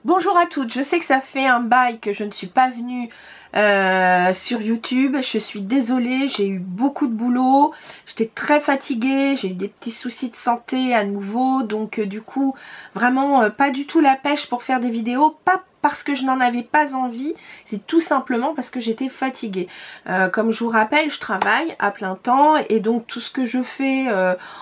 Bonjour à toutes, je sais que ça fait un bail que je ne suis pas venue sur YouTube. Je suis désolée, j'ai eu beaucoup de boulot, j'étais très fatiguée, j'ai eu des petits soucis de santé à nouveau, donc du coup vraiment pas du tout la pêche pour faire des vidéos, pas parce que je n'en avais pas envie, c'est tout simplement parce que j'étais fatiguée. Comme je vous rappelle, je travaille à plein temps et donc tout ce que je fais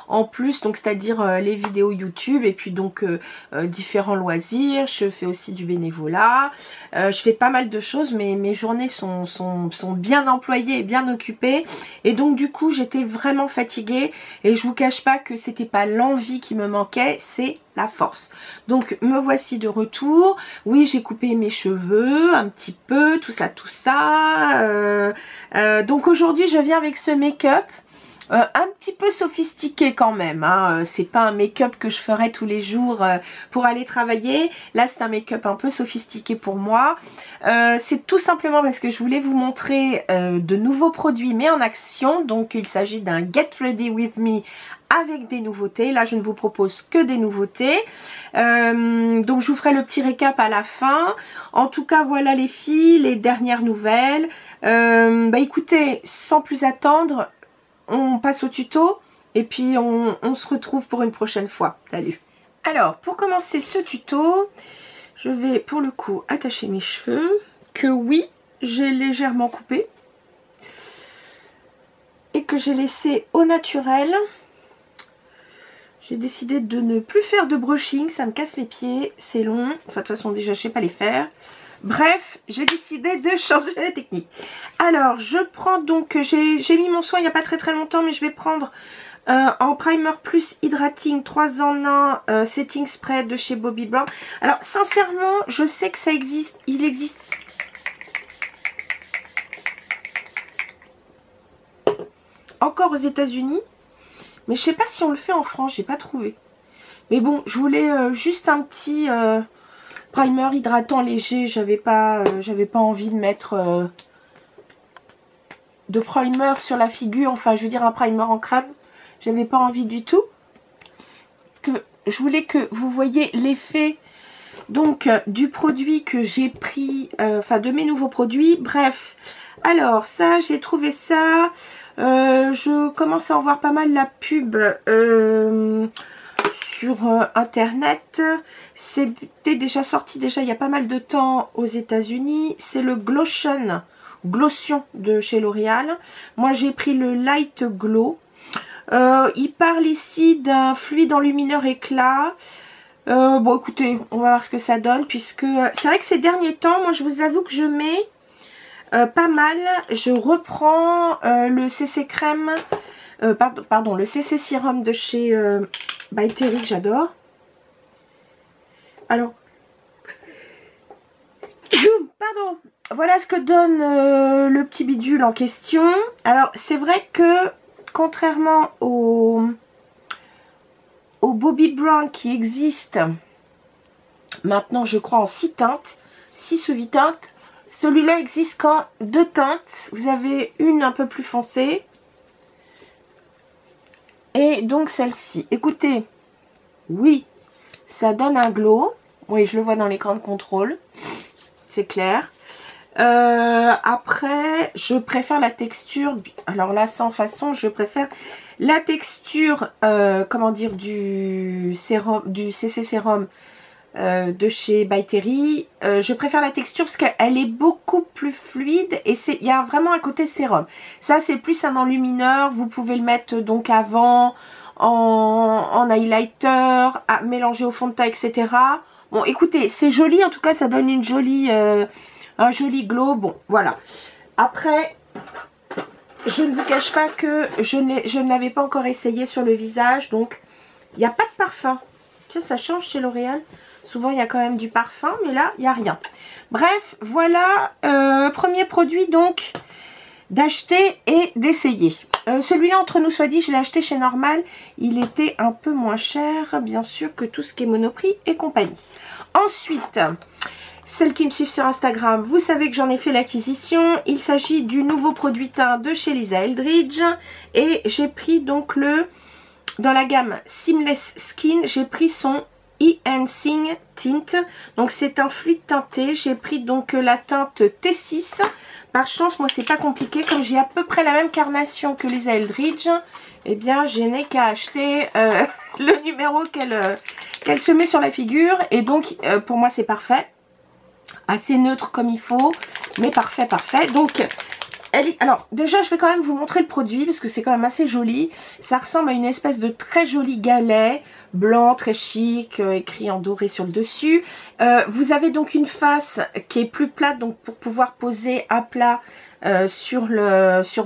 en plus, donc c'est-à-dire les vidéos YouTube et puis donc différents loisirs, je fais aussi du bénévolat, je fais pas mal de choses, mais mes journées sont bien employées et bien occupées et donc du coup j'étais vraiment fatiguée et je vous cache pas que c'était pas l'envie qui me manquait, c'est la force. Donc me voici de retour. Oui, j'ai coupé mes cheveux un petit peu, tout ça. Donc aujourd'hui je viens avec ce make-up un petit peu sophistiqué quand même, hein. C'est pas un make-up que je ferais tous les jours pour aller travailler. Là c'est un make-up un peu sophistiqué pour moi. C'est tout simplement parce que je voulais vous montrer de nouveaux produits mais en action. Donc il s'agit d'un Get Ready With Me avec des nouveautés. Là je ne vous propose que des nouveautés, donc je vous ferai le petit récap à la fin. En tout cas voilà les filles, les dernières nouvelles. Écoutez, sans plus attendre, on passe au tuto et puis on se retrouve pour une prochaine fois. Salut. Alors pour commencer ce tuto, je vais pour le coup attacher mes cheveux que oui j'ai légèrement coupé et que j'ai laissé au naturel. J'ai décidé de ne plus faire de brushing, ça me casse les pieds, c'est long. Enfin, de toute façon, déjà, je sais pas les faire. Bref, j'ai décidé de changer la technique. Alors, je prends donc, j'ai mis mon soin il n'y a pas très longtemps, mais je vais prendre en primer plus hydrating 3 en 1 setting spray de chez Bobbi Brown. Alors, sincèrement, je sais que ça existe, il existe encore aux États-Unis. Mais je sais pas si on le fait en France, j'ai pas trouvé. Mais bon, je voulais juste un petit primer hydratant léger. J'avais pas envie de mettre de primer sur la figure. Enfin, je veux dire un primer en crème. J'avais pas envie du tout. Je voulais que vous voyez l'effet donc du produit que j'ai pris, enfin de mes nouveaux produits. Bref, alors ça, j'ai trouvé ça. Je commence à en voir pas mal la pub sur internet. C'était déjà sorti il y a pas mal de temps aux États-Unis. C'est le Glotion de chez L'Oréal. Moi j'ai pris le Light Glow. Il parle ici d'un fluide enlumineur éclat. Bon écoutez, on va voir ce que ça donne, puisque c'est vrai que ces derniers temps, moi je vous avoue que je mets pas mal, je reprends le CC crème, pardon, le CC sérum de chez By Terry que j'adore. Alors, pardon, voilà ce que donne le petit bidule en question. Alors, c'est vrai que contrairement au Bobbi Brown qui existe maintenant, je crois, en 6 teintes, 6 ou 8 teintes. Celui-là existe qu'en 2 teintes. Vous avez une un peu plus foncée. Et donc celle-ci. Écoutez, oui, ça donne un glow. Oui, je le vois dans l'écran de contrôle. C'est clair. Après, je préfère la texture. Alors là, sans façon, je préfère la texture, comment dire, du sérum, du CC sérum. De chez By Terry. Je préfère la texture parce qu'elle est beaucoup plus fluide et il y a vraiment un côté sérum. Ça c'est plus un enlumineur, vous pouvez le mettre donc avant en highlighter, à mélanger au fond de teint, etc. Bon écoutez, c'est joli, en tout cas ça donne une jolie, un joli glow. Bon voilà. Après, je ne vous cache pas que je ne l'avais pas encore essayé sur le visage, donc il n'y a pas de parfum. Tiens, ça change chez L'Oréal. Souvent, il y a quand même du parfum, mais là, il n'y a rien. Bref, voilà, premier produit donc d'acheter et d'essayer. Celui-là, entre nous soit dit, je l'ai acheté chez Normal. Il était un peu moins cher, bien sûr, que tout ce qui est Monoprix et compagnie. Ensuite, celles qui me suivent sur Instagram, vous savez que j'en ai fait l'acquisition. Il s'agit du nouveau produit teint de chez Lisa Eldridge. Et j'ai pris donc dans la gamme Seamless Skin, j'ai pris son Enhancing Tint. Donc c'est un fluide teinté. J'ai pris donc la teinte T6. Par chance, moi c'est pas compliqué. Comme j'ai à peu près la même carnation que les Eldridge, eh bien je n'ai qu'à acheter le numéro qu'elle se met sur la figure. Et donc pour moi c'est parfait. Assez neutre comme il faut, mais parfait, parfait. Donc alors déjà je vais quand même vous montrer le produit parce que c'est quand même assez joli. Ça ressemble à une espèce de très joli galet blanc très chic, écrit en doré sur le dessus. Vous avez donc une face qui est plus plate, donc pour pouvoir poser à plat sur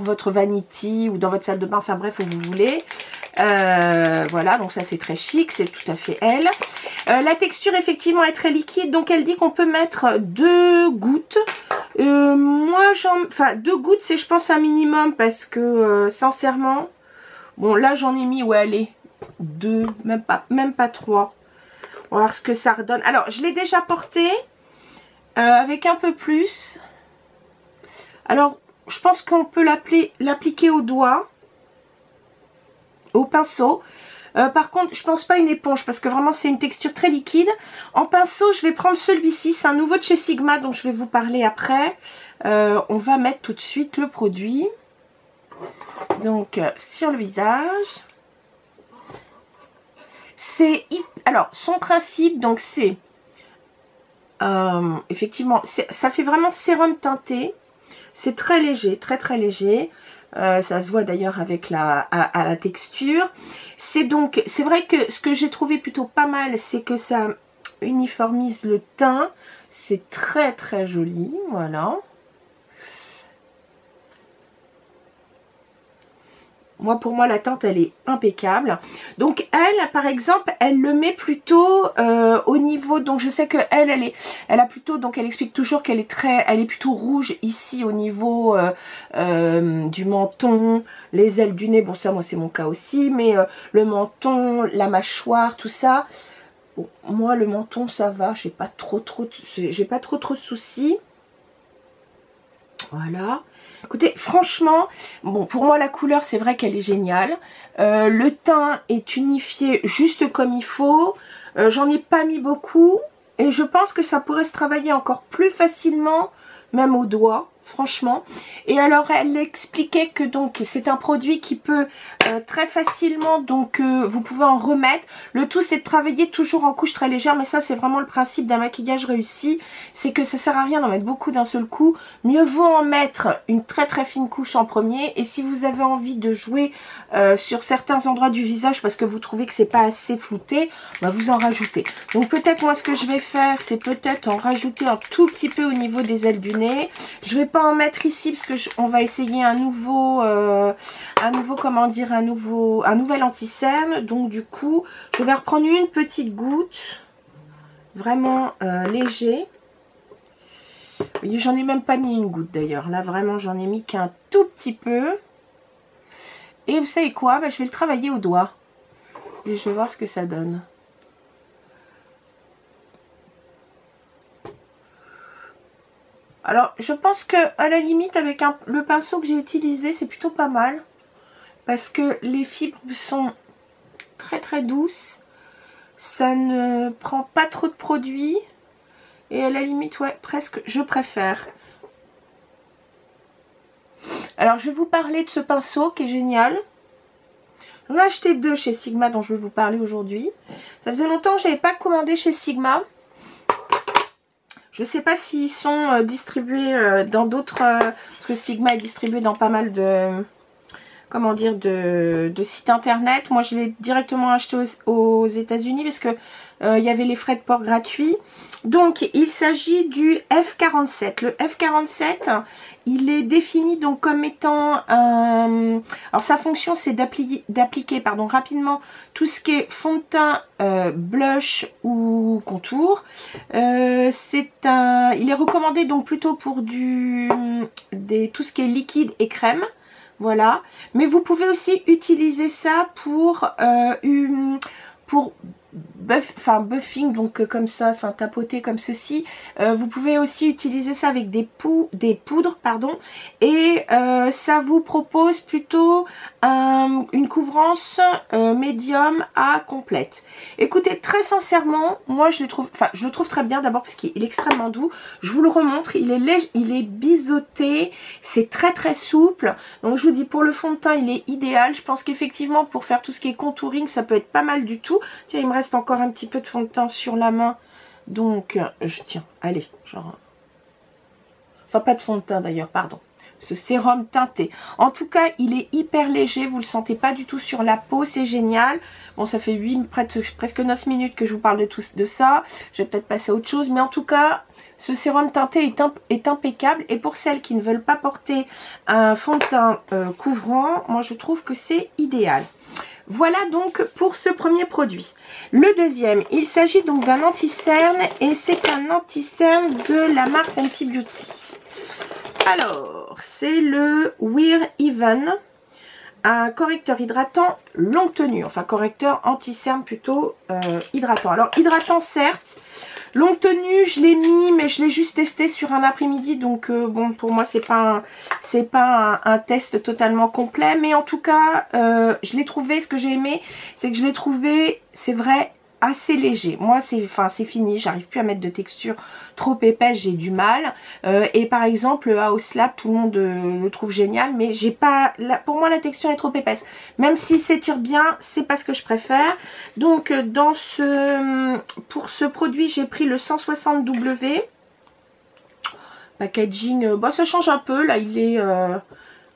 votre vanity ou dans votre salle de bain, enfin bref où vous voulez. Voilà, donc ça c'est très chic, c'est tout à fait elle. La texture effectivement est très liquide, donc elle dit qu'on peut mettre 2 gouttes. Moi enfin 2 gouttes c'est je pense un minimum parce que sincèrement, bon là j'en ai mis, ouais allez, 2, même pas 3. On va voir ce que ça redonne. Alors je l'ai déjà porté avec un peu plus. Alors je pense qu'on peut l'appliquer au doigt, au pinceau. Par contre, je pense pas une éponge parce que vraiment c'est une texture très liquide. En pinceau, je vais prendre celui-ci. C'est un nouveau de chez Sigma dont je vais vous parler après. On va mettre tout de suite le produit. Donc, sur le visage. Alors, son principe, donc c'est... effectivement, ça fait vraiment sérum teinté. C'est très léger, très très léger. Ça se voit d'ailleurs avec à la texture. C'est vrai que ce que j'ai trouvé plutôt pas mal, c'est que ça uniformise le teint. C'est très très joli, voilà. Moi, pour moi, la teinte, elle est impeccable. Donc, elle, par exemple, elle le met plutôt au niveau... Donc, je sais que elle a plutôt... Donc, elle explique toujours qu'elle elle est plutôt rouge ici au niveau du menton, les ailes du nez. Bon, ça, moi, c'est mon cas aussi. Mais le menton, la mâchoire, tout ça. Bon, moi, le menton, ça va. J'ai pas trop de soucis. Voilà. Écoutez, franchement, bon, pour moi la couleur c'est vrai qu'elle est géniale. Le teint est unifié juste comme il faut. J'en ai pas mis beaucoup et je pense que ça pourrait se travailler encore plus facilement, même au doigt, franchement. Et alors elle expliquait que donc c'est un produit qui peut très facilement, donc vous pouvez en remettre. Le tout c'est de travailler toujours en couche très légère, mais ça c'est vraiment le principe d'un maquillage réussi, c'est que ça sert à rien d'en mettre beaucoup d'un seul coup. Mieux vaut en mettre une très très fine couche en premier, et si vous avez envie de jouer sur certains endroits du visage parce que vous trouvez que c'est pas assez flouté, bah vous en rajoutez. Donc peut-être moi ce que je vais faire, c'est peut-être en rajouter un tout petit peu au niveau des ailes du nez. Je vais pas en mettre ici parce que on va essayer un nouvel anti-cerne. Donc du coup je vais reprendre une petite goutte vraiment léger. Vous voyez, j'en ai même pas mis une goutte d'ailleurs, là vraiment j'en ai mis qu'un tout petit peu. Et vous savez quoi, bah, je vais le travailler au doigt et je vais voir ce que ça donne. Alors, je pense que à la limite, avec le pinceau que j'ai utilisé, c'est plutôt pas mal. Parce que les fibres sont très très douces. Ça ne prend pas trop de produit. Et à la limite, ouais, presque, je préfère. Alors, je vais vous parler de ce pinceau qui est génial. J'en ai acheté 2 chez Sigma dont je vais vous parler aujourd'hui. Ça faisait longtemps que je n'avais pas commandé chez Sigma. Je ne sais pas s'ils sont distribués dans d'autres... parce que Sigma est distribué dans pas mal de... comment dire, de sites internet. Moi, je l'ai directement acheté aux États-Unis parce que il y avait les frais de port gratuits. Donc, il s'agit du F47. Le F47, il est défini donc comme étant un... Alors, sa fonction, c'est d'appliquer rapidement tout ce qui est fond de teint, blush ou contour. Il est recommandé donc plutôt pour tout ce qui est liquide et crème. Voilà, mais vous pouvez aussi utiliser ça pour buffing, donc comme ça, enfin tapoter comme ceci. Vous pouvez aussi utiliser ça avec des poudres, pardon, et ça vous propose plutôt une couvrance médium à complète. Écoutez, très sincèrement, moi je le trouve très bien, d'abord parce qu'il est extrêmement doux. Je vous le remontre, il est léger, il est biseauté, c'est très très souple. Donc je vous dis, pour le fond de teint, il est idéal. Je pense qu'effectivement, pour faire tout ce qui est contouring, ça peut être pas mal du tout. Tiens, il me reste encore un petit peu de fond de teint sur la main. Donc, tiens, allez, genre... Enfin, pas de fond de teint d'ailleurs, pardon. Ce sérum teinté. En tout cas, il est hyper léger. Vous le sentez pas du tout sur la peau. C'est génial. Bon, ça fait presque 9 minutes que je vous parle de ça. Je vais peut-être passer à autre chose. Mais en tout cas, ce sérum teinté est impeccable. Et pour celles qui ne veulent pas porter un fond de teint couvrant, moi, je trouve que c'est idéal. Voilà donc pour ce premier produit. Le deuxième, il s'agit donc d'un anti-cerne et c'est un anti-cerne de la marque Fenty Beauty. Alors, c'est le Wear Even, un correcteur hydratant longue tenue, enfin correcteur anti-cerne plutôt hydratant. Alors hydratant certes, longue tenue je l'ai mis mais je l'ai juste testé sur un après-midi, donc bon, pour moi c'est pas un test totalement complet, mais en tout cas je l'ai trouvé, ce que j'ai aimé c'est que je l'ai trouvé, c'est vrai, assez léger. Moi c'est fini, j'arrive plus à mettre de texture trop épaisse, j'ai du mal. Et par exemple le House Lab, tout le monde le trouve génial, mais j'ai pas, pour moi la texture est trop épaisse. Même si s'étire bien, c'est pas ce que je préfère. Donc pour ce produit, j'ai pris le 160W. Packaging, bah ça change un peu, là il est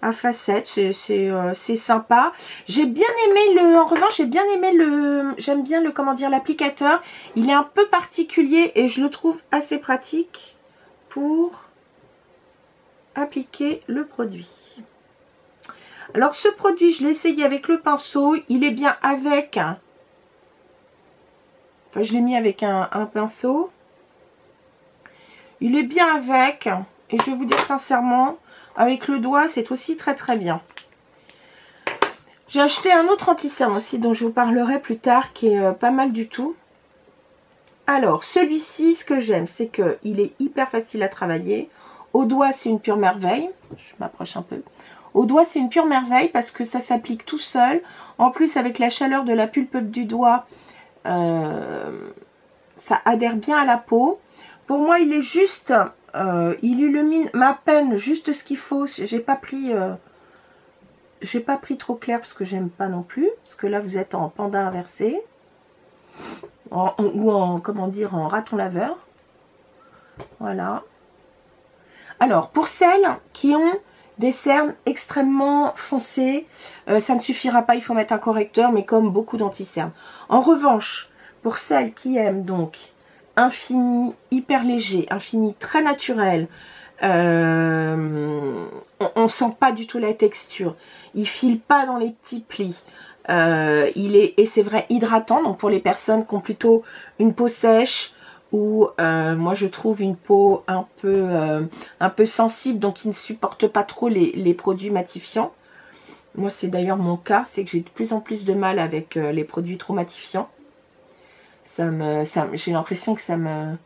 à facettes, c'est sympa. J'ai bien aimé en revanche, j'aime bien le, comment dire, l'applicateur. Il est un peu particulier et je le trouve assez pratique pour appliquer le produit. Alors ce produit, je l'ai essayé avec le pinceau, il est bien avec, enfin je l'ai mis avec un pinceau. Il est bien avec, et je vais vous dire sincèrement, avec le doigt, c'est aussi très très bien. J'ai acheté un autre anti-cerne aussi, dont je vous parlerai plus tard, qui est pas mal du tout. Alors, celui-ci, ce que j'aime, c'est qu'il est hyper facile à travailler. Au doigt, c'est une pure merveille. Je m'approche un peu. Au doigt, c'est une pure merveille parce que ça s'applique tout seul. En plus, avec la chaleur de la pulpe du doigt, ça adhère bien à la peau. Pour moi, il est juste, il illumine ma peine juste ce qu'il faut. J'ai pas pris trop clair parce que j'aime pas non plus. Parce que là, vous êtes en panda inversé. Ou en, comment dire, en raton laveur. Voilà. Alors, pour celles qui ont des cernes extrêmement foncées, ça ne suffira pas, il faut mettre un correcteur, mais comme beaucoup d'anti-cernes. En revanche, pour celles qui aiment donc un fini hyper léger, un fini très naturel, on ne sent pas du tout la texture, il file pas dans les petits plis, il est, et c'est vrai, hydratant, donc pour les personnes qui ont plutôt une peau sèche, ou moi je trouve une peau un peu sensible, donc qui ne supporte pas trop les produits matifiants. Moi c'est d'ailleurs mon cas, c'est que j'ai de plus en plus de mal avec les produits trop matifiants. J'ai l'impression que ça me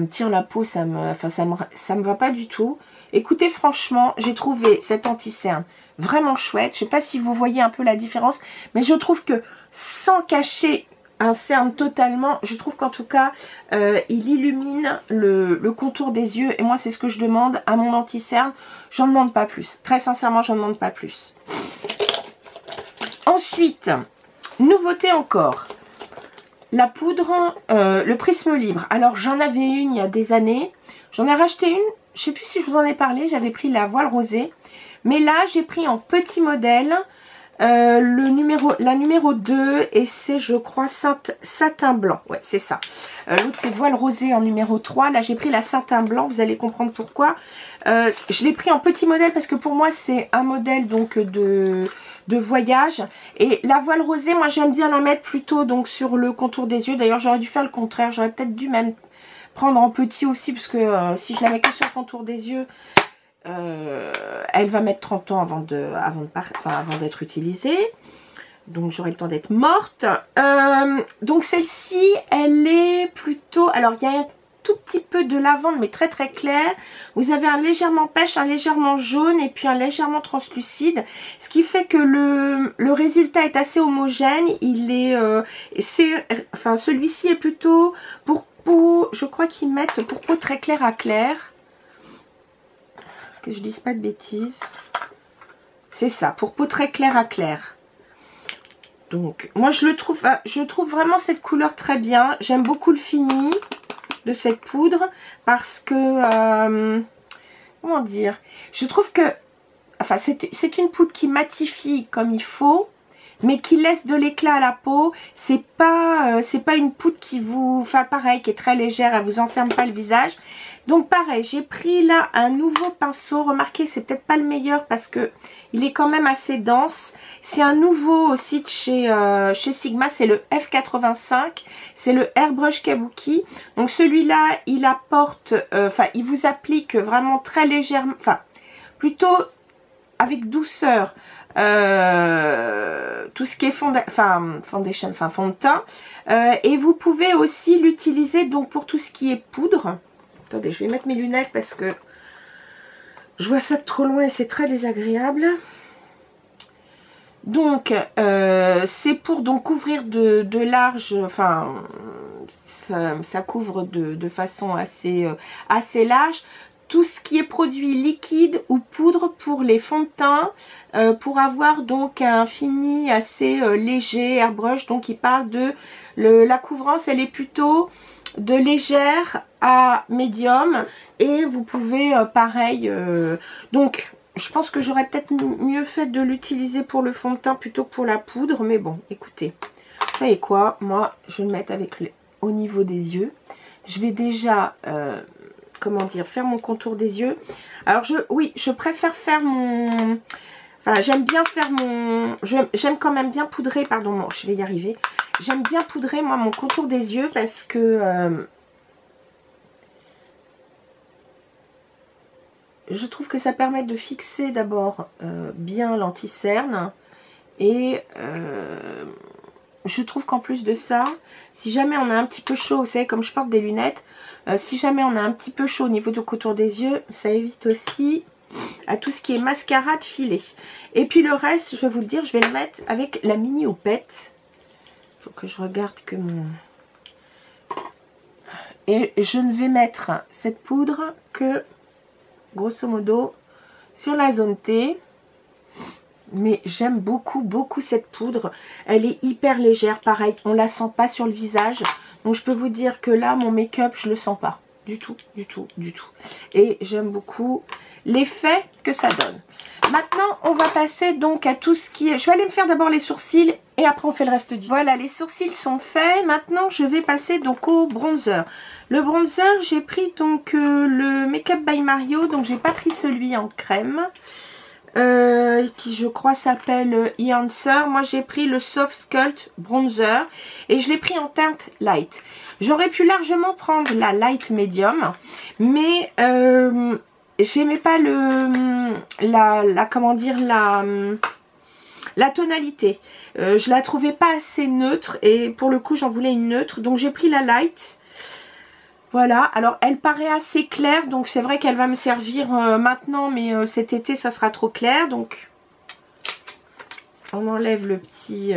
tire la peau, ça me va pas du tout. Écoutez, franchement, j'ai trouvé cet anti-cerne vraiment chouette. Je sais pas si vous voyez un peu la différence, mais je trouve que sans cacher un cerne totalement, je trouve qu'en tout cas, il illumine le contour des yeux. Et moi, c'est ce que je demande à mon anti-cerne. J'en demande pas plus. Très sincèrement, j'en demande pas plus. Ensuite, nouveauté encore. La poudre, le prisme libre. Alors, j'en avais une il y a des années. J'en ai racheté une. Je sais plus si je vous en ai parlé. J'avais pris la voile rosée. Mais là, j'ai pris en petit modèle la numéro 2. Et c'est, je crois, satin blanc. Ouais, c'est ça. L'autre, c'est voile rosée en numéro 3. Là, j'ai pris la satin blanc. Vous allez comprendre pourquoi. Je l'ai pris en petit modèle parce que pour moi, c'est un modèle donc de voyage. Et la voile rosée, moi j'aime bien la mettre plutôt donc sur le contour des yeux. D'ailleurs j'aurais dû faire le contraire, j'aurais peut-être dû même prendre en petit aussi, parce que si je la mets que sur le contour des yeux, elle va mettre 30 ans avant d'être utilisée. Donc j'aurai le temps d'être morte. Donc celle-ci, elle est plutôt... Alors il y a un tout petit peu de lavande, mais très très clair. Vous avez un légèrement pêche, un légèrement jaune et puis un légèrement translucide. Ce qui fait que le résultat est assez homogène. Il est... enfin celui-ci est plutôt pour peau... Je crois qu'ils mettent pour peau très claire à clair. Que je dise pas de bêtises. C'est ça, pour peau très claire à clair. Donc, moi je trouve vraiment cette couleur très bien. J'aime beaucoup le fini de cette poudre parce que, comment dire, je trouve que, enfin, c'est une poudre qui matifie comme il faut, mais qui laisse de l'éclat à la peau. C'est pas une poudre qui vous, enfin, pareil, qui est très légère, elle vous enferme pas le visage. Donc pareil, j'ai pris là un nouveau pinceau. Remarquez, c'est peut-être pas le meilleur parce que il est quand même assez dense. C'est un nouveau aussi de chez Sigma, c'est le F85. C'est le Airbrush Kabuki. Donc celui-là, il apporte, enfin, il vous applique vraiment très légèrement, enfin, plutôt avec douceur. Tout ce qui est foundation, enfin fond de teint. Et vous pouvez aussi l'utiliser donc pour tout ce qui est poudre. Attendez, je vais mettre mes lunettes parce que je vois ça de trop loin et c'est très désagréable. Donc, c'est pour donc couvrir de large, enfin, ça couvre de façon assez large. Tout ce qui est produit liquide ou poudre pour les fonds de teint, pour avoir donc un fini assez léger, airbrush. Donc, il parle de la couvrance, elle est plutôt de légère à médium et vous pouvez pareil donc je pense que j'aurais peut-être mieux fait de l'utiliser pour le fond de teint plutôt que pour la poudre, mais bon, écoutez, vous savez quoi, moi je vais le mettre au niveau des yeux. Je vais déjà comment dire, faire mon contour des yeux. Alors oui, je préfère faire mon... Enfin, j'aime bien faire mon... J'aime quand même bien poudrer, pardon, bon, je vais y arriver. J'aime bien poudrer, moi, mon contour des yeux parce que... je trouve que ça permet de fixer d'abord bien l'anti-cerne. Et je trouve qu'en plus de ça, si jamais on a un petit peu chaud, vous savez, comme je porte des lunettes, si jamais on a un petit peu chaud au niveau du contour des yeux, ça évite aussi... à tout ce qui est mascara de filet. Et puis le reste, je vais vous le dire, je vais le mettre avec la mini houppette. Il faut que je regarde que mon... Et je ne vais mettre cette poudre que, grosso modo, sur la zone T. Mais j'aime beaucoup, beaucoup cette poudre. Elle est hyper légère, pareil, on la sent pas sur le visage. Donc je peux vous dire que là, mon make-up, je le sens pas. Du tout, du tout, du tout. Et j'aime beaucoup l'effet que ça donne. Maintenant, on va passer donc à tout ce qui est... Je vais aller me faire d'abord les sourcils et après on fait le reste du... Voilà, les sourcils sont faits. Maintenant, je vais passer donc au bronzer. Le bronzer, j'ai pris donc le Make Up by Mario. Donc, j'ai pas pris celui en crème. Qui je crois s'appelle E-Answer. Moi j'ai pris le Soft Sculpt Bronzer et je l'ai pris en teinte light. J'aurais pu largement prendre la light medium, mais j'aimais pas comment dire, la tonalité. Je la trouvais pas assez neutre et pour le coup j'en voulais une neutre, donc j'ai pris la light. Voilà, alors elle paraît assez claire, donc c'est vrai qu'elle va me servir maintenant, mais cet été ça sera trop clair, donc on enlève le petit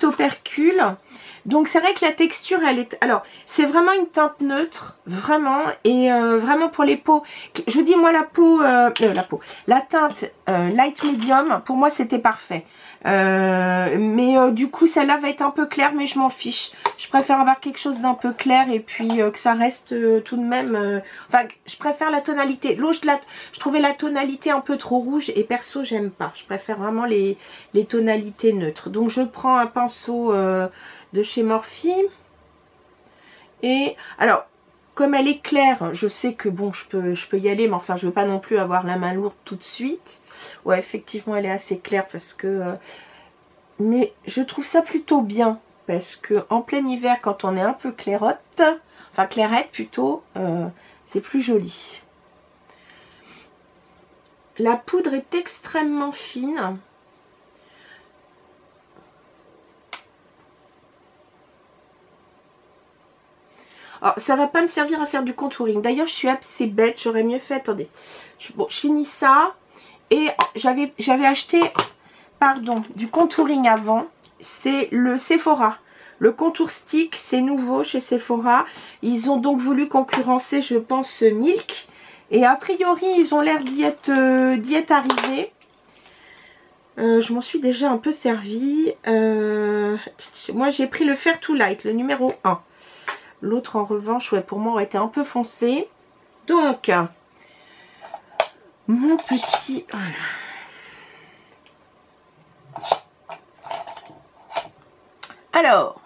opercule. Donc c'est vrai que la texture, elle est... Alors, c'est vraiment une teinte neutre, vraiment, et vraiment pour les peaux... Je dis moi la teinte light medium, pour moi c'était parfait. Mais du coup celle-là va être un peu claire, mais je m'en fiche. Je préfère avoir quelque chose d'un peu clair et puis que ça reste tout de même... Enfin, je préfère la tonalité. L'autre, je trouvais la tonalité un peu trop rouge et perso j'aime pas. Je préfère vraiment les tonalités neutres. Donc je prends un pinceau... de chez Morphe. Et alors, comme elle est claire, je sais que bon, je peux y aller, mais enfin, je veux pas non plus avoir la main lourde tout de suite. Ouais, effectivement, elle est assez claire parce que... mais je trouve ça plutôt bien parce que en plein hiver, quand on est un peu clairotte, enfin clairette plutôt, c'est plus joli. La poudre est extrêmement fine. Alors, ça va pas me servir à faire du contouring. D'ailleurs, je suis assez bête. J'aurais mieux fait. Attendez. Bon, je finis ça. Et j'avais acheté, pardon, du contouring avant. C'est le Sephora. Le contour stick, c'est nouveau chez Sephora. Ils ont donc voulu concurrencer, je pense, Milk. Et a priori, ils ont l'air d'y être arrivés. Je m'en suis déjà un peu servi. Moi, j'ai pris le Fair to Light, le numéro 1. L'autre, en revanche, ouais, pour moi, aurait été un peu foncé. Donc, mon petit... Voilà. Alors,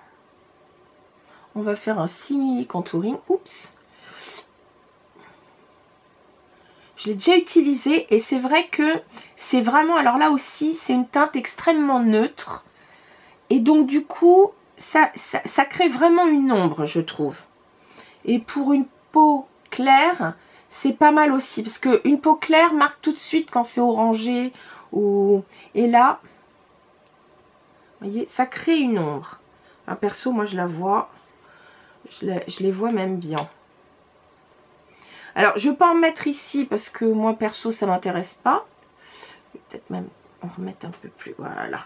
on va faire un simili contouring. Oups. Je l'ai déjà utilisé et c'est vrai que c'est vraiment... Alors là aussi, c'est une teinte extrêmement neutre. Et donc, du coup... Ça crée vraiment une ombre, je trouve. Et pour une peau claire, c'est pas mal aussi. Parce qu'une peau claire marque tout de suite quand c'est orangé. Et là, vous voyez, ça crée une ombre. Enfin, perso, moi, je la vois. Je les vois même bien. Alors, je ne vais pas en mettre ici parce que moi, perso, ça ne m'intéresse pas. Peut-être même en remettre un peu plus, voilà,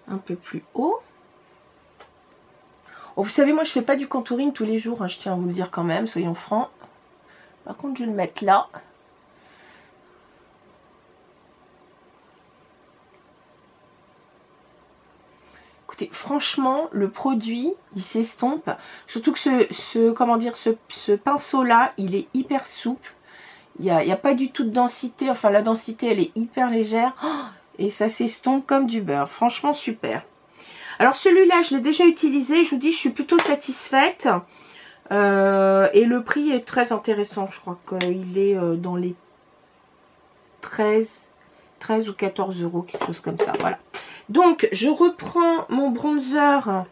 un peu plus haut. Oh, vous savez, moi, je fais pas du contouring tous les jours, hein, je tiens à vous le dire quand même, soyons francs. Par contre, je vais le mettre là. Écoutez, franchement, le produit, il s'estompe. Surtout que comment dire, ce pinceau-là, il est hyper souple. Il n'y a pas du tout de densité. Enfin, la densité, elle est hyper légère. Oh, et ça s'estompe comme du beurre. Franchement, super. Alors celui-là, je l'ai déjà utilisé. Je vous dis, je suis plutôt satisfaite. Et le prix est très intéressant. Je crois qu'il est dans les 13 ou 14 euros, quelque chose comme ça. Voilà. Donc, je reprends mon bronzer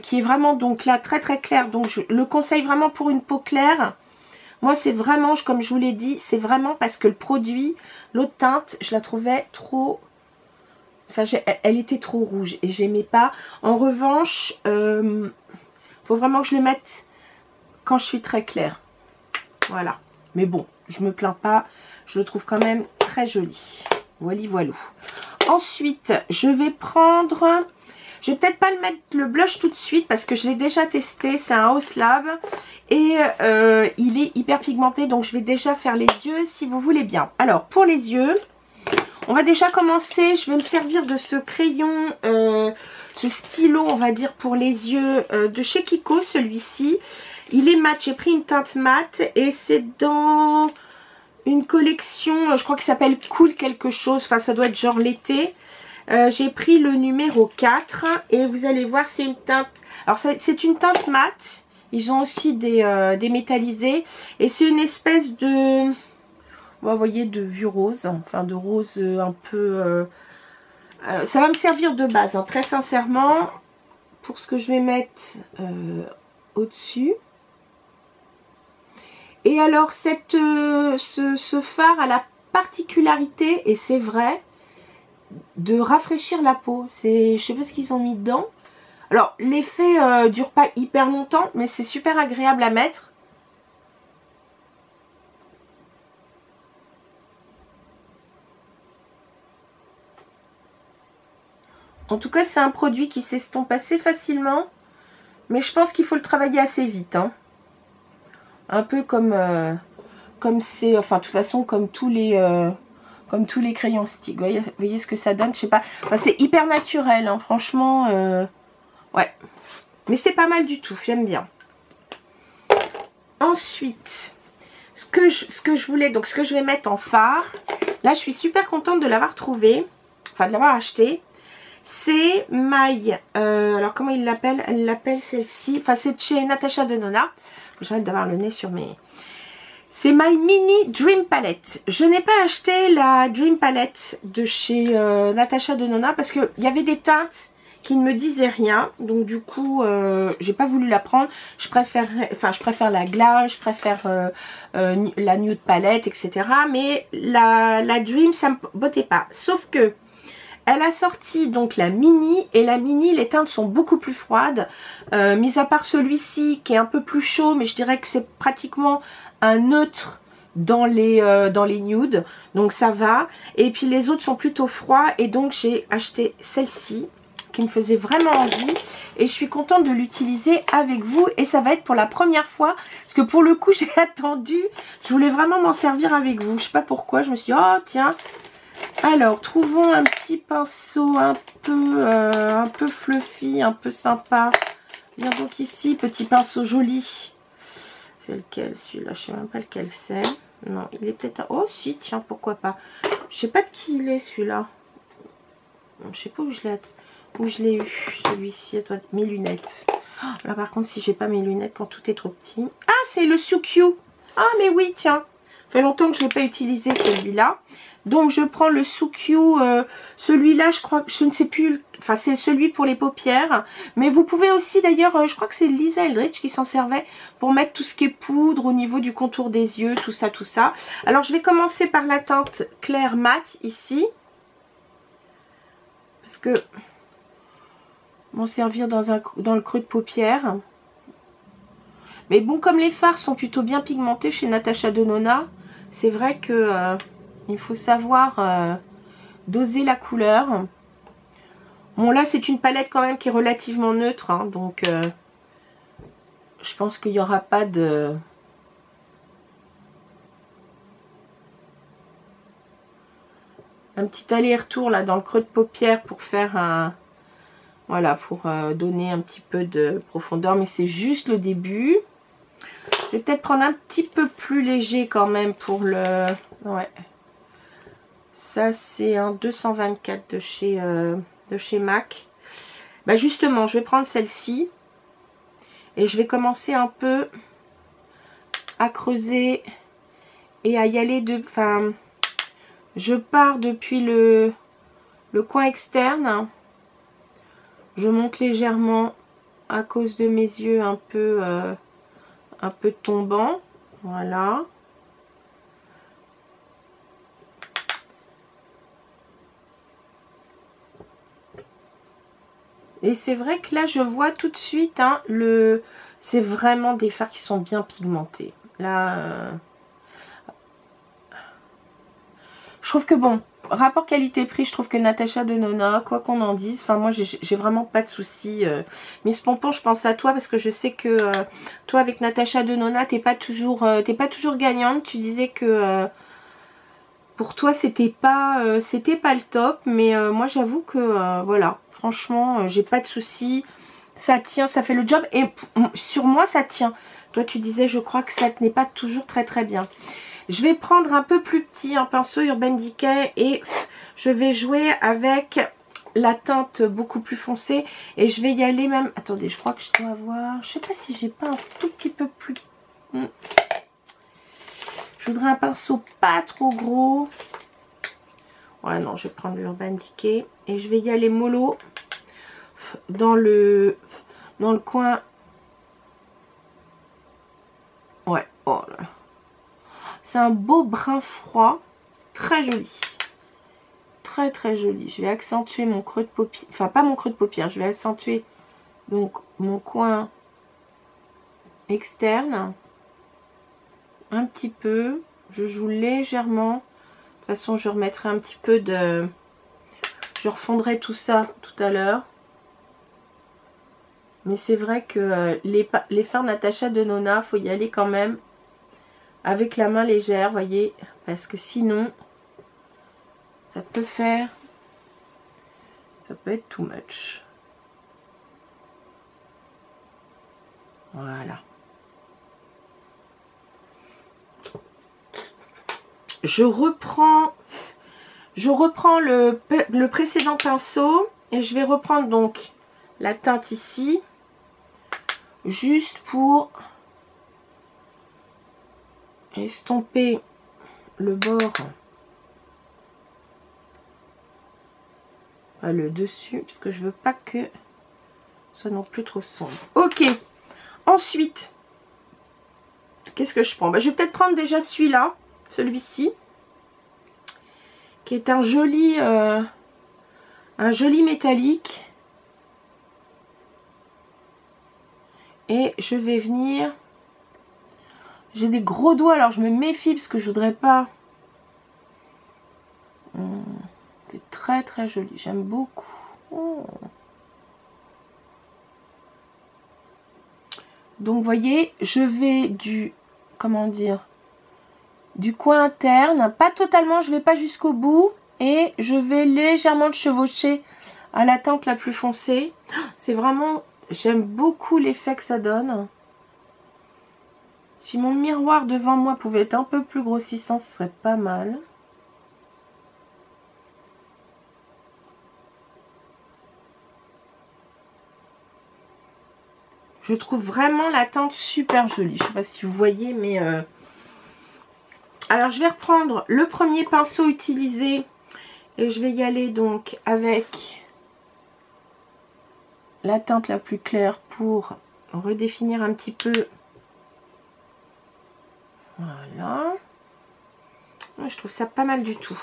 qui est vraiment donc là très très clair. Donc, je le conseille vraiment pour une peau claire. Moi, c'est vraiment, comme je vous l'ai dit, c'est vraiment parce que le produit, l'autre teinte, je la trouvais trop... Enfin, elle était trop rouge et j'aimais pas. En revanche, faut vraiment que je le mette quand je suis très claire. Voilà. Mais bon, je me plains pas. Je le trouve quand même très joli. Voilà, voilà. Ensuite, je vais prendre... Je vais peut-être pas le mettre le blush tout de suite parce que je l'ai déjà testé. C'est un House Lab et il est hyper pigmenté. Donc, je vais déjà faire les yeux si vous voulez bien. Alors, pour les yeux... On va déjà commencer, je vais me servir de ce crayon, ce stylo, on va dire, pour les yeux de chez Kiko, celui-ci. Il est mat, j'ai pris une teinte mat et c'est dans une collection, je crois que ça s'appelle Cool quelque chose, enfin ça doit être genre l'été. J'ai pris le numéro 4 et vous allez voir, c'est une teinte, alors c'est une teinte mat, ils ont aussi des métallisés et c'est une espèce de... Vous voyez, de vue rose, enfin de rose un peu... ça va me servir de base, hein, très sincèrement, pour ce que je vais mettre au-dessus. Et alors, ce fard a la particularité, et c'est vrai, de rafraîchir la peau. Je sais pas ce qu'ils ont mis dedans. Alors, l'effet dure pas hyper longtemps, mais c'est super agréable à mettre. En tout cas, c'est un produit qui s'estompe assez facilement. Mais je pense qu'il faut le travailler assez vite. Hein. Un peu comme c'est... Enfin, de toute façon, comme tous les crayons stick. Vous voyez ce que ça donne? Je sais pas. Enfin, c'est hyper naturel. Hein, franchement, ouais. Mais c'est pas mal du tout. J'aime bien. Ensuite, ce que je voulais... Donc, ce que je vais mettre en fard. Là, je suis super contente de l'avoir trouvé. Enfin, de l'avoir acheté. C'est My, alors comment il l'appelle? Elle l'appelle celle-ci, enfin c'est de chez Natasha Denona. J'arrête d'avoir le nez sur mes... C'est My Mini Dream Palette. Je n'ai pas acheté la Dream Palette de chez Natasha Denona parce qu'il y avait des teintes qui ne me disaient rien. Donc du coup, j'ai pas voulu la prendre. Je préfère la Glace, je préfère la Nude Palette, etc. Mais la Dream, ça me bottait pas. Sauf que Elle a sorti donc la mini, et la mini, les teintes sont beaucoup plus froides, mis à part celui-ci qui est un peu plus chaud, mais je dirais que c'est pratiquement un neutre dans les nudes, donc ça va. Et puis les autres sont plutôt froids, et donc j'ai acheté celle-ci qui me faisait vraiment envie, et je suis contente de l'utiliser avec vous, et ça va être pour la première fois, parce que pour le coup j'ai attendu, je voulais vraiment m'en servir avec vous, je sais pas pourquoi, je me suis dit, oh tiens. Alors, trouvons un petit pinceau un peu fluffy, un peu sympa. Viens donc ici, petit pinceau joli. C'est lequel celui-là? Je sais même pas lequel c'est. Non, il est peut-être... Oh si, tiens, pourquoi pas. Je sais pas de qui il est celui-là. Je sais pas où je l'ai eu. Celui-ci, attends, mes lunettes. Oh, là par contre, si j'ai pas mes lunettes quand tout est trop petit. Ah, c'est le Sukiu. Ah, mais oui, tiens. Ça fait longtemps que je n'ai pas utilisé celui-là. Donc je prends le Sukiu, celui-là je crois, je ne sais plus, enfin c'est celui pour les paupières. Mais vous pouvez aussi d'ailleurs, je crois que c'est Lisa Eldridge qui s'en servait pour mettre tout ce qui est poudre au niveau du contour des yeux, tout ça, tout ça. Alors je vais commencer par la teinte claire mat ici. Parce que m'en servir dans le creux de paupière. Mais bon, comme les fards sont plutôt bien pigmentés chez Natasha Denona, c'est vrai que... il faut savoir doser la couleur. Bon, là, c'est une palette quand même qui est relativement neutre. Hein, donc, je pense qu'il n'y aura pas de... un petit aller-retour là dans le creux de paupière pour faire un... Voilà, pour donner un petit peu de profondeur. Mais c'est juste le début. Je vais peut-être prendre un petit peu plus léger quand même pour le... Ouais. Ça, c'est un 224 de chez MAC. Bah justement, je vais prendre celle-ci. Et je vais commencer un peu à creuser et à y aller de... Enfin, je pars depuis le coin externe. Je monte légèrement à cause de mes yeux un peu tombants. Voilà. Et c'est vrai que là, je vois tout de suite, hein, c'est vraiment des fards qui sont bien pigmentés. Là, je trouve que bon, rapport qualité-prix, je trouve que Natasha Denona, quoi qu'on en dise, enfin moi, j'ai vraiment pas de soucis. Miss Pompon, je pense à toi parce que je sais que toi, avec Natasha Denona, t'es pas toujours gagnante. Tu disais que pour toi, c'était pas le top, mais moi, j'avoue que voilà. Franchement, j'ai pas de soucis. Ça tient, ça fait le job. Et sur moi, ça tient. Toi, tu disais, je crois que ça tenait pas toujours très très bien. Je vais prendre un peu plus petit, un pinceau Urban Decay. Et je vais jouer avec la teinte beaucoup plus foncée. Et je vais y aller même... Attendez, je crois que je dois avoir... Je sais pas si j'ai pas un tout petit peu plus... Je voudrais un pinceau pas trop gros. Ouais, non, je vais prendre l'Urban Decay. Et je vais y aller mollo dans le coin. Ouais, oh là. C'est un beau brun froid. Très joli. Très très joli. Je vais accentuer mon creux de paupière. Enfin, pas mon creux de paupière. Je vais accentuer donc mon coin externe. Un petit peu. Je joue légèrement. De toute façon, je remettrai un petit peu de... Je refondrai tout ça tout à l'heure. Mais c'est vrai que les fards Natasha Denona, faut y aller quand même avec la main légère, voyez. Parce que sinon, ça peut faire... Ça peut être too much. Voilà. Je reprends le précédent pinceau et je vais reprendre donc la teinte ici, juste pour estomper le bord, le dessus, parce que je veux pas que ce soit non plus trop sombre. Ok, ensuite, qu'est-ce que je prends? Je vais peut-être prendre déjà celui-ci, qui est un joli Un joli métallique. Et je vais venir... J'ai des gros doigts, alors je me méfie parce que je voudrais pas... C'est très très joli, j'aime beaucoup. Oh. Donc vous voyez, je vais du... Comment dire? Du coin interne, pas totalement, je vais pas jusqu'au bout. Et je vais légèrement le chevaucher à la teinte la plus foncée. C'est vraiment... J'aime beaucoup l'effet que ça donne. Si mon miroir devant moi pouvait être un peu plus grossissant, ce serait pas mal. Je trouve vraiment la teinte super jolie. Je ne sais pas si vous voyez, mais... Alors, je vais reprendre le premier pinceau utilisé. Et je vais y aller donc avec la teinte la plus claire pour redéfinir un petit peu. Voilà. Je trouve ça pas mal du tout.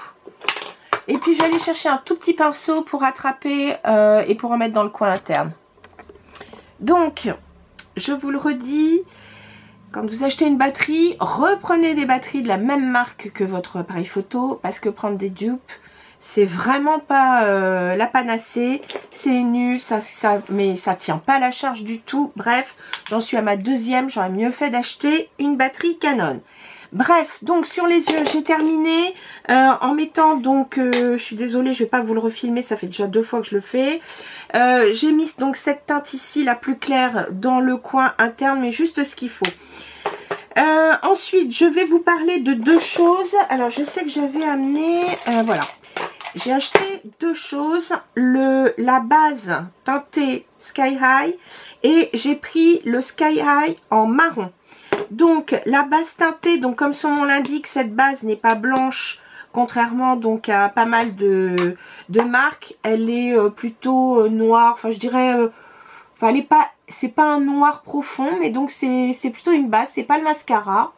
Et puis, je vais aller chercher un tout petit pinceau pour attraper et pour en mettre dans le coin interne. Donc, je vous le redis, quand vous achetez une batterie, reprenez des batteries de la même marque que votre appareil photo, parce que prendre des dupes, c'est vraiment pas la panacée, c'est nul, mais ça tient pas la charge du tout. Bref, j'en suis à ma deuxième, j'aurais mieux fait d'acheter une batterie Canon. Bref, donc sur les yeux, j'ai terminé en mettant donc, je suis désolée, je vais pas vous le refilmer, ça fait déjà 2 fois que je le fais. J'ai mis donc cette teinte ici, la plus claire, dans le coin interne, mais juste ce qu'il faut. Ensuite, je vais vous parler de 2 choses. Alors, je sais que j'avais amené, voilà. J'ai acheté 2 choses, la base teintée Sky High et j'ai pris le Sky High en marron. Donc la base teintée, donc comme son nom l'indique, cette base n'est pas blanche, contrairement donc à pas mal de marques. Elle est plutôt noire, enfin je dirais, enfin elle est pas, c'est pas un noir profond, mais donc c'est plutôt une base, c'est pas le mascara.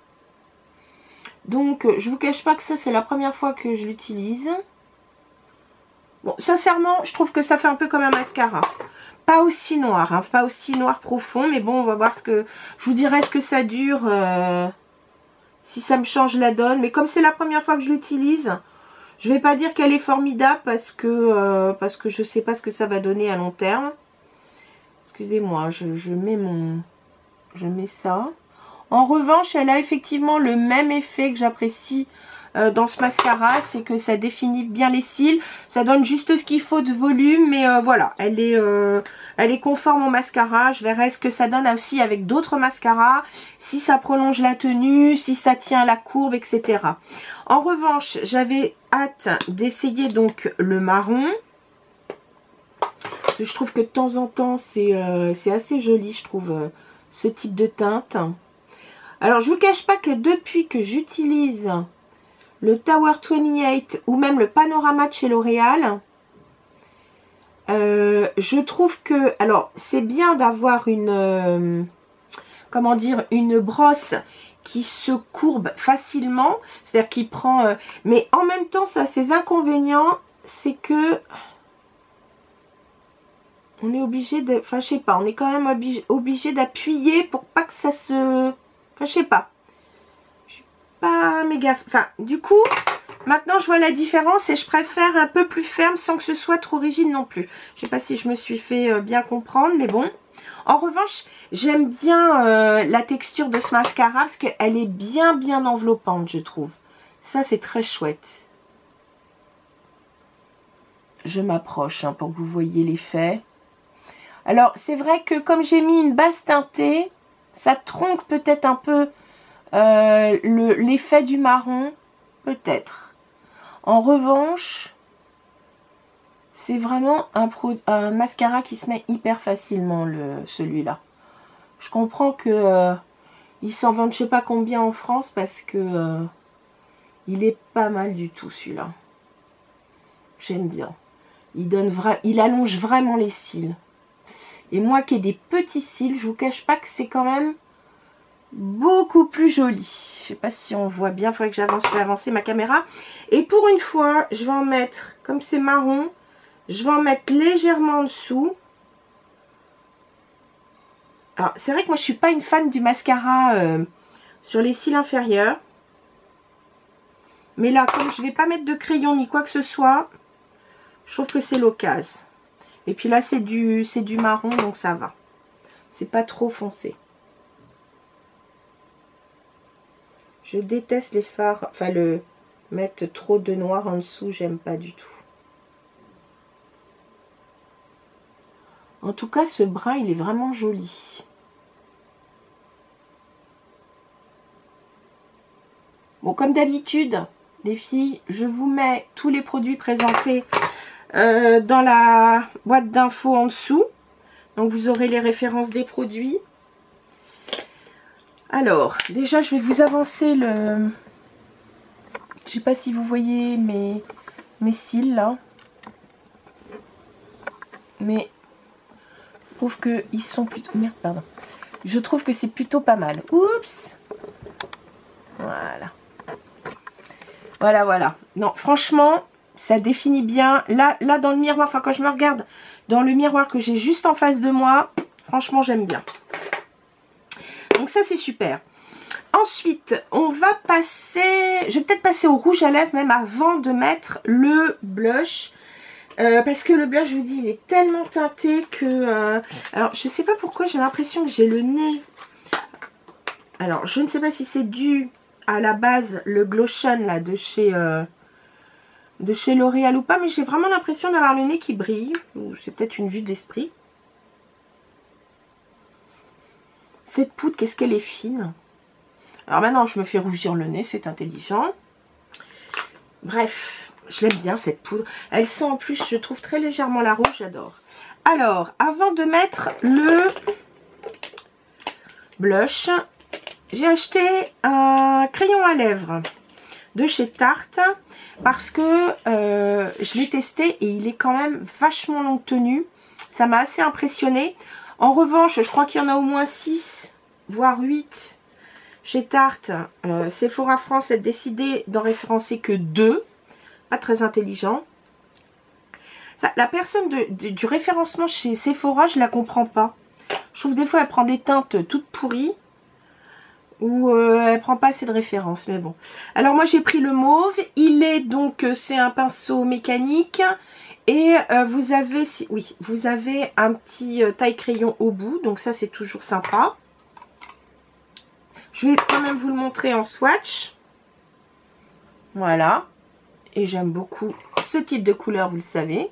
Donc je vous cache pas que ça c'est la première fois que je l'utilise. Bon, sincèrement, je trouve que ça fait un peu comme un mascara. Pas aussi noir, hein, pas aussi noir profond, mais bon, on va voir ce que... Je vous dirai ce que ça dure, si ça me change la donne. Mais comme c'est la première fois que je l'utilise, je vais pas dire qu'elle est formidable parce que je sais pas ce que ça va donner à long terme. Excusez-moi, je mets ça. En revanche, elle a effectivement le même effet que j'apprécie dans ce mascara, c'est que ça définit bien les cils, ça donne juste ce qu'il faut de volume, mais voilà, elle est conforme au mascara. Je verrai ce que ça donne aussi avec d'autres mascaras, si ça prolonge la tenue, si ça tient la courbe, etc. En revanche, j'avais hâte d'essayer donc le marron, parce que je trouve que de temps en temps, c'est assez joli, je trouve, ce type de teinte. Alors, je vous cache pas que depuis que j'utilise le Tower 28 ou même le Panorama de chez L'Oréal, je trouve que, alors c'est bien d'avoir une, comment dire, une brosse qui se courbe facilement, c'est-à-dire qui prend, mais en même temps ça a ses inconvénients, c'est que on est obligé de, enfin je sais pas, on est quand même obligé d'appuyer pour pas que ça se, enfin je sais pas. Pas méga, enfin du coup maintenant je vois la différence et je préfère un peu plus ferme sans que ce soit trop rigide non plus. Je sais pas si je me suis fait bien comprendre, mais bon. En revanche, j'aime bien la texture de ce mascara parce qu'elle est bien enveloppante, je trouve. Ça c'est très chouette. Je m'approche pour que vous voyez l'effet. Alors c'est vrai que comme j'ai mis une base teintée, ça tronque peut-être un peu l'effet du marron, peut-être. En revanche, c'est vraiment un mascara qui se met hyper facilement, celui-là. Je comprends que il s'en vend je sais pas combien en France parce que il est pas mal du tout celui-là. J'aime bien. Il allonge vraiment les cils. Et moi qui ai des petits cils, je vous cache pas que c'est quand même beaucoup plus joli. Je sais pas si on voit bien, il faudrait que je vais avancer ma caméra. Et pour une fois, je vais en mettre, comme c'est marron, Je vais en mettre légèrement en dessous. Alors, c'est vrai que moi, je suis pas une fan du mascara sur les cils inférieurs. Mais là, comme je vais pas mettre de crayon ni quoi que ce soit, je trouve que c'est l'occasion. Et puis là, c'est du marron, donc ça va. C'est pas trop foncé. Je déteste les fards, enfin le mettre trop de noir en dessous, j'aime pas du tout. En tout cas, ce brun, il est vraiment joli. Bon, comme d'habitude, les filles, je vous mets tous les produits présentés dans la boîte d'infos en dessous. Donc, vous aurez les références des produits. Alors, déjà, je vais vous avancer le... Je sais pas si vous voyez mes cils, là. Mais je trouve qu'ils sont plutôt... Merde, pardon. Je trouve que c'est plutôt pas mal. Oups! Voilà. Voilà, voilà. Non, franchement, ça définit bien. Là, dans le miroir, enfin, quand je me regarde dans le miroir que j'ai juste en face de moi, franchement, j'aime bien. Donc ça, c'est super. Ensuite, on va passer... Je vais peut-être passer au rouge à lèvres même avant de mettre le blush. Parce que le blush, je vous dis, il est tellement teinté que... alors, je sais pas pourquoi, j'ai l'impression que j'ai le nez... Alors, je ne sais pas si c'est dû à la base, le Glotion là, de chez L'Oréal ou pas, mais j'ai vraiment l'impression d'avoir le nez qui brille. C'est peut-être une vue de l'esprit. Cette poudre, qu'est-ce qu'elle est fine. Alors maintenant, je me fais rougir le nez, c'est intelligent. Bref, je l'aime bien cette poudre. Elle sent en plus, je trouve très légèrement la rouge, j'adore. Alors, avant de mettre le blush, j'ai acheté un crayon à lèvres de chez Tarte parce que je l'ai testé et il est quand même vachement longue tenue. Ça m'a assez impressionné. En revanche, je crois qu'il y en a au moins 6, voire 8 chez Tarte. Sephora France a décidé d'en référencer que 2. Pas très intelligent. Ça, la personne du référencement chez Sephora, je la comprends pas. Je trouve des fois elle prend des teintes toutes pourries. Ou elle prend pas assez de références, mais bon. Alors moi j'ai pris le mauve. Il est donc, c'est un pinceau mécanique. Et vous avez, oui, vous avez un petit taille crayon au bout. Donc ça c'est toujours sympa. Je vais quand même vous le montrer en swatch. Voilà. Et j'aime beaucoup ce type de couleur, vous le savez.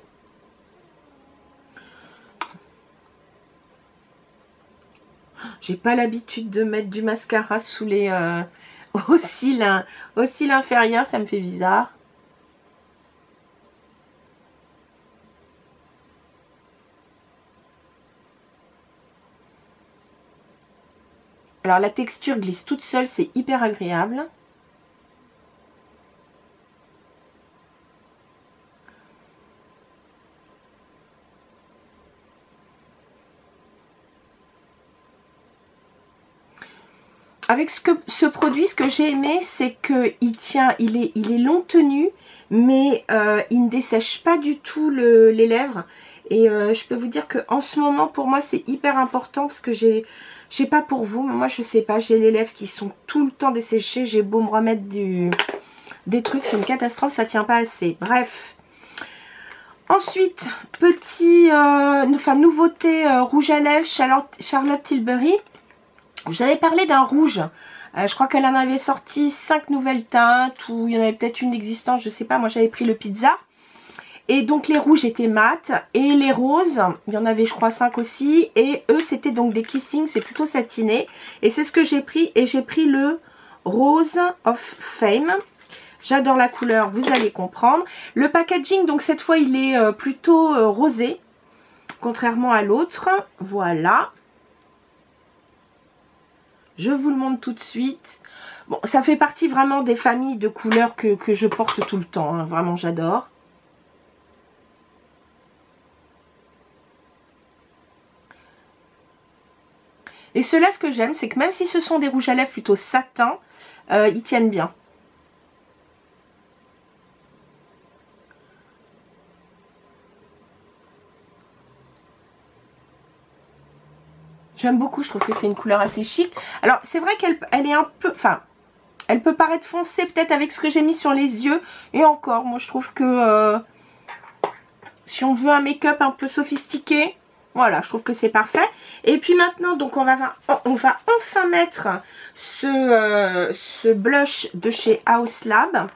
J'ai pas l'habitude de mettre du mascara sous les au cil inférieur, ça me fait bizarre. Alors la texture glisse toute seule, c'est hyper agréable. Avec ce produit, ce que j'ai aimé, c'est qu'il tient, il est long tenu, mais il ne dessèche pas du tout les lèvres. Et je peux vous dire qu'en ce moment, pour moi, c'est hyper important parce que je sais pas pour vous, mais moi, je sais pas, j'ai les lèvres qui sont tout le temps desséchées. J'ai beau me remettre des trucs, c'est une catastrophe, ça tient pas assez. Bref. Ensuite, nouveauté rouge à lèvres Charlotte Tilbury. Je vous avais parlé d'un rouge. Je crois qu'elle en avait sorti 5 nouvelles teintes, ou il y en avait peut-être une d'existence, je sais pas. Moi, j'avais pris le pizza. Et donc, les rouges étaient mat. Et les roses, il y en avait, je crois, 5 aussi. Et eux, c'était donc des kissing, c'est plutôt satiné. Et c'est ce que j'ai pris. Et j'ai pris le Rose of Fame. J'adore la couleur, vous allez comprendre. Le packaging, donc cette fois, il est plutôt rosé. Contrairement à l'autre. Voilà. Je vous le montre tout de suite. Bon, ça fait partie vraiment des familles de couleurs que je porte tout le temps. Hein. Vraiment, j'adore. Et ceux-là, ce que j'aime, c'est que même si ce sont des rouges à lèvres plutôt satin, ils tiennent bien. J'aime beaucoup, je trouve que c'est une couleur assez chic. Alors, c'est vrai qu'elle est un peu... Enfin, elle peut paraître foncée peut-être avec ce que j'ai mis sur les yeux. Et encore, moi je trouve que si on veut un make-up un peu sophistiqué, voilà, je trouve que c'est parfait. Et puis maintenant, donc on va enfin mettre ce blush de chez Haus Lab.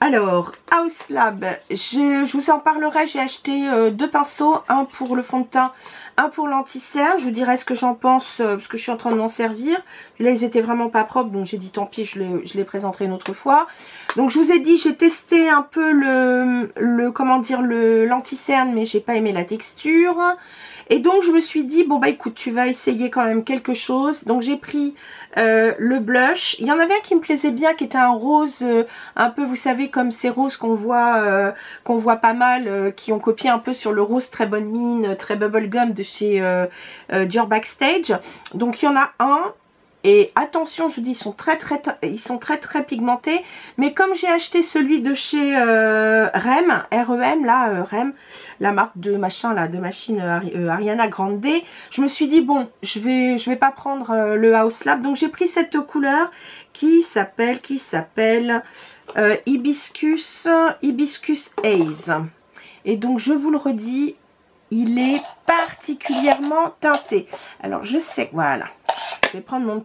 Alors, Haus Lab, je vous en parlerai, j'ai acheté 2 pinceaux, un pour le fond de teint, un pour l'anti-cerne. Je vous dirai ce que j'en pense, parce que je suis en train de m'en servir. Là, ils étaient vraiment pas propres, donc j'ai dit tant pis, je les présenterai une autre fois. Donc, je vous ai dit, j'ai testé un peu l'anti-cerne, mais j'ai pas aimé la texture. Et donc, je me suis dit, bon, bah écoute, tu vas essayer quand même quelque chose. Donc, j'ai pris le blush. Il y en avait un qui me plaisait bien, qui était un rose, un peu, vous savez, comme ces roses qu'on voit pas mal, qui ont copié un peu sur le rose très bonne mine, très bubblegum de chez Dior Backstage. Donc, il y en a un. Et attention, je vous dis, ils sont très pigmentés. Mais comme j'ai acheté celui de chez REM, R-E-M, là, REM, la marque de machin, là, de machine Ariana Grande, je me suis dit, bon, je vais pas prendre le Haus Lab. Donc, j'ai pris cette couleur qui s'appelle Hibiscus Haze. Et donc, je vous le redis, il est particulièrement teinté. Alors, je sais, voilà. Je vais prendre mon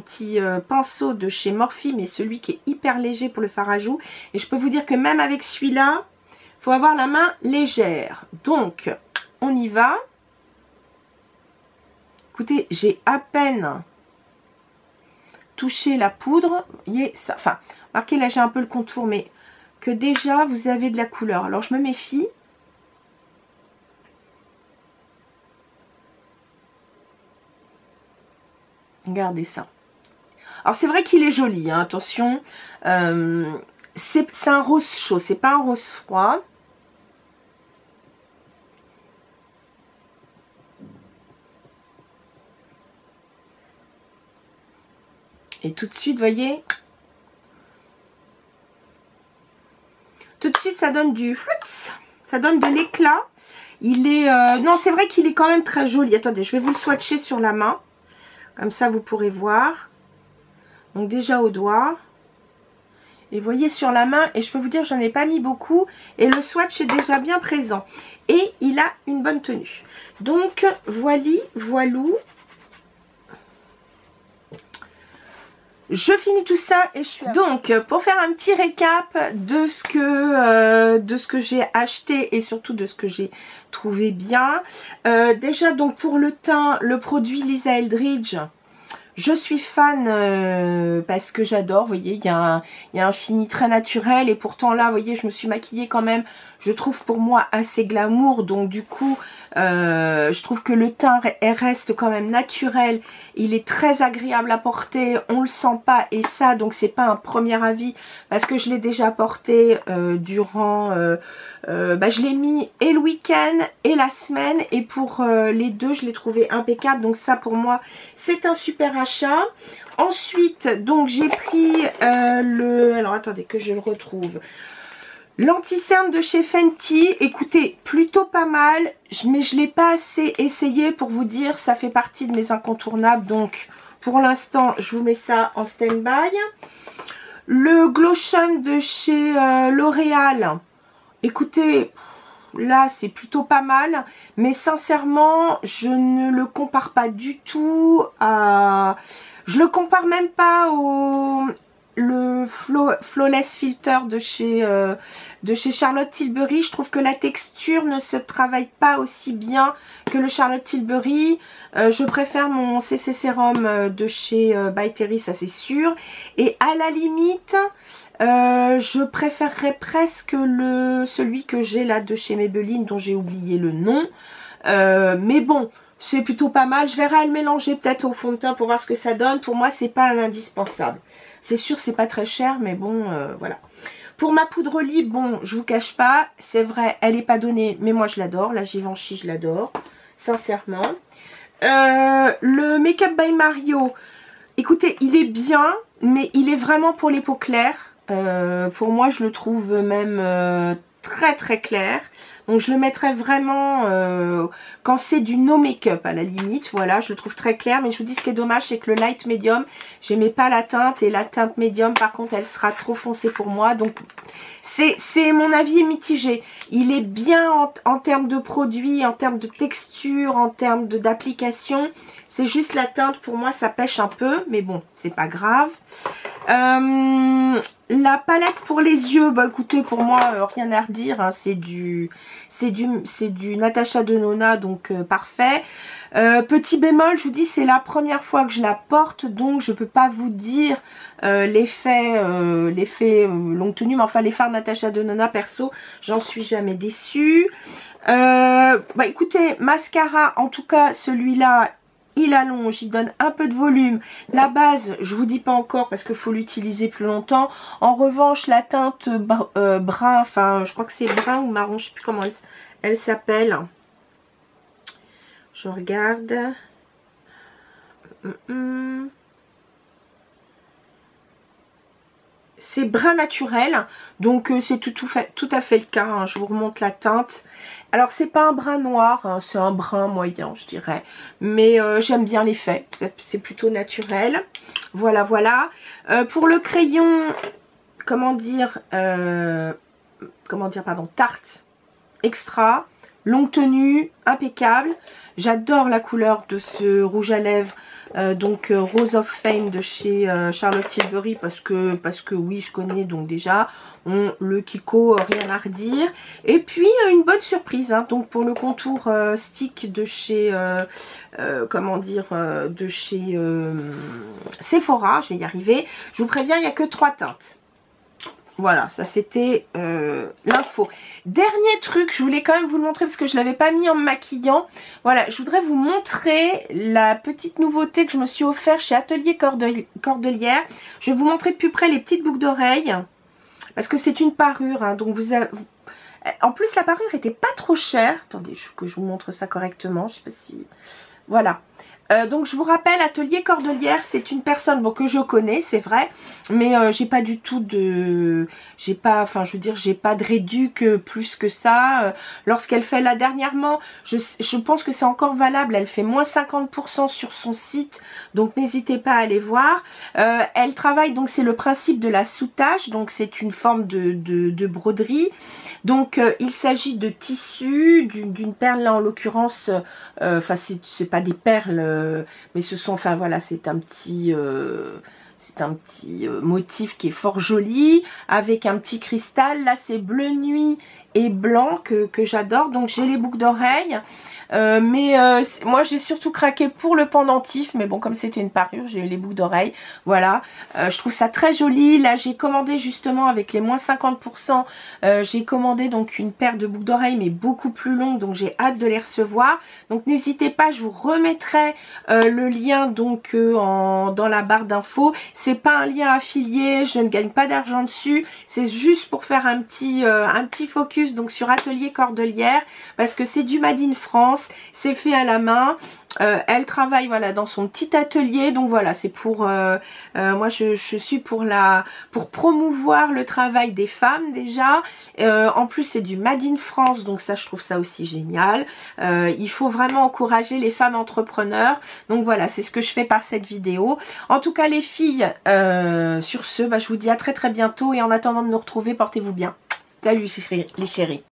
petit pinceau de chez Morphe, mais celui qui est hyper léger pour le fard à joues. Et je peux vous dire que même avec celui-là, il faut avoir la main légère. Donc, on y va. Écoutez, j'ai à peine touché la poudre. Vous voyez, ça, enfin, remarquez, là, j'ai un peu le contour, mais que déjà, vous avez de la couleur. Alors, je me méfie. Regardez ça. Alors c'est vrai qu'il est joli, hein, attention. C'est un rose chaud, c'est pas un rose froid. Et tout de suite, vous voyez, tout de suite ça donne du flux, ça donne de l'éclat. Il est, non c'est vrai qu'il est quand même très joli. Attendez, je vais vous le swatcher sur la main. Comme ça, vous pourrez voir. Donc, déjà au doigt. Et vous voyez sur la main, et je peux vous dire, j'en ai pas mis beaucoup. Et le swatch est déjà bien présent. Et il a une bonne tenue. Donc, voilou. Je finis tout ça et je suis... Donc, pour faire un petit récap de ce que j'ai acheté et surtout de ce que j'ai trouvé bien. Déjà, donc, pour le teint, le produit Lisa Eldridge, je suis fan parce que j'adore. Vous voyez, il y a un fini très naturel et pourtant là, vous voyez, je me suis maquillée quand même. Je trouve pour moi assez glamour, donc du coup, je trouve que le teint reste quand même naturel. Il est très agréable à porter, on le sent pas et ça, donc c'est pas un premier avis parce que je l'ai déjà porté durant, je l'ai mis et le week-end et la semaine et pour les deux, je l'ai trouvé impeccable. Donc ça pour moi, c'est un super achat. Ensuite, donc j'ai pris alors attendez que je le retrouve. L'anti-cerne de chez Fenty, écoutez, plutôt pas mal, mais je ne l'ai pas assez essayé pour vous dire, ça fait partie de mes incontournables, donc pour l'instant, je vous mets ça en stand-by. Le Glotion de chez L'Oréal, écoutez, là c'est plutôt pas mal, mais sincèrement, je ne le compare pas du tout à... Je le compare même pas au... Le Flawless Filter de chez Charlotte Tilbury. Je trouve que la texture ne se travaille pas aussi bien que le Charlotte Tilbury. Je préfère mon CC Sérum de chez By Terry, ça c'est sûr. Et à la limite, je préférerais presque celui que j'ai là de chez Maybelline, dont j'ai oublié le nom. Mais bon, c'est plutôt pas mal. Je verrai à le mélanger peut-être au fond de teint pour voir ce que ça donne. Pour moi, c'est pas un indispensable. C'est sûr, c'est pas très cher, mais bon, voilà. Pour ma poudre lip, bon, je vous cache pas, c'est vrai, elle est pas donnée, mais moi je l'adore. La Givenchy, je l'adore, sincèrement. Le Make Up by Mario, écoutez, il est bien, mais il est vraiment pour les peaux claires. Pour moi, je le trouve même très très clair. Donc je le mettrai vraiment quand c'est du no make-up à la limite. Voilà, je le trouve très clair. Mais je vous dis, ce qui est dommage, c'est que le light medium, j'aimais pas la teinte. Et la teinte medium, par contre, elle sera trop foncée pour moi. Donc c'est mon avis est mitigé. Il est bien en termes de produit, en termes de texture, en termes d'application. C'est juste la teinte, pour moi, ça pêche un peu. Mais bon, c'est pas grave. La palette pour les yeux, bah écoutez, pour moi, rien à redire, hein, c'est du Natasha Denona, donc parfait. Petit bémol, je vous dis, c'est la première fois que je la porte, donc je peux pas vous dire l'effet longue tenue, mais enfin les fards Natasha Denona, perso, j'en suis jamais déçue. Bah écoutez, mascara, en tout cas celui-là, il allonge, il donne un peu de volume. La base, je vous dis pas encore parce qu'il faut l'utiliser plus longtemps. En revanche, la teinte brun, enfin je crois que c'est brun ou marron, je sais plus comment elle s'appelle. Je regarde. C'est brun naturel, donc c'est tout à fait le cas, hein. Je vous remonte la teinte. Alors c'est pas un brun noir, hein, c'est un brun moyen je dirais, mais j'aime bien l'effet, c'est plutôt naturel. Voilà, voilà. Pour le crayon, comment dire, pardon, Tarte Extra, longue tenue, impeccable. J'adore la couleur de ce rouge à lèvres, donc Rose of Fame de chez Charlotte Tilbury, parce que oui, je connais, donc déjà le Kiko, rien à redire. Et puis une bonne surprise, hein, donc pour le contour stick de chez de chez Sephora, je vais y arriver. Je vous préviens, il n'y a que 3 teintes. Voilà, ça c'était l'info. Dernier truc, je voulais quand même vous le montrer parce que je ne l'avais pas mis en me maquillant. Voilà, je voudrais vous montrer la petite nouveauté que je me suis offert chez Atelier Cordelière. Je vais vous montrer de plus près les petites boucles d'oreilles. Parce que c'est une parure, hein, donc en plus la parure était pas trop chère. Attendez, que je vous montre ça correctement, je sais pas si... Voilà. Donc je vous rappelle, Atelier Cordelière, c'est une personne que je connais, c'est vrai, mais j'ai pas du tout de... j'ai pas de réduc plus que ça. Lorsqu'elle fait là dernièrement, je pense que c'est encore valable, elle fait moins 50% sur son site, donc n'hésitez pas à aller voir. Elle travaille, donc c'est le principe de la soutache, donc c'est une forme de broderie. Donc il s'agit de tissu, d'une perle là en l'occurrence, enfin c'est pas des perles, mais ce sont, enfin voilà, c'est un petit motif qui est fort joli, avec un petit cristal. Là c'est bleu nuit et blanc que j'adore, donc j'ai les boucles d'oreilles. Moi j'ai surtout craqué pour le pendentif, mais bon, comme c'était une parure, j'ai eu les boucles d'oreilles. Voilà, je trouve ça très joli. Là j'ai commandé justement avec les moins 50%, j'ai commandé donc une paire de boucles d'oreilles mais beaucoup plus longues, donc j'ai hâte de les recevoir. Donc n'hésitez pas, je vous remettrai le lien donc dans la barre d'infos. C'est pas un lien affilié, je ne gagne pas d'argent dessus, c'est juste pour faire un petit focus donc sur Atelier Cordelière, parce que c'est du Made in France, c'est fait à la main. Elle travaille voilà dans son petit atelier, donc voilà, c'est pour moi je suis pour promouvoir le travail des femmes déjà. En plus c'est du Made in France, donc ça je trouve ça aussi génial. Il faut vraiment encourager les femmes entrepreneurs, donc voilà, c'est ce que je fais par cette vidéo. En tout cas les filles, sur ce, je vous dis à très bientôt, et en attendant de nous retrouver, portez-vous bien. Salut les chéris.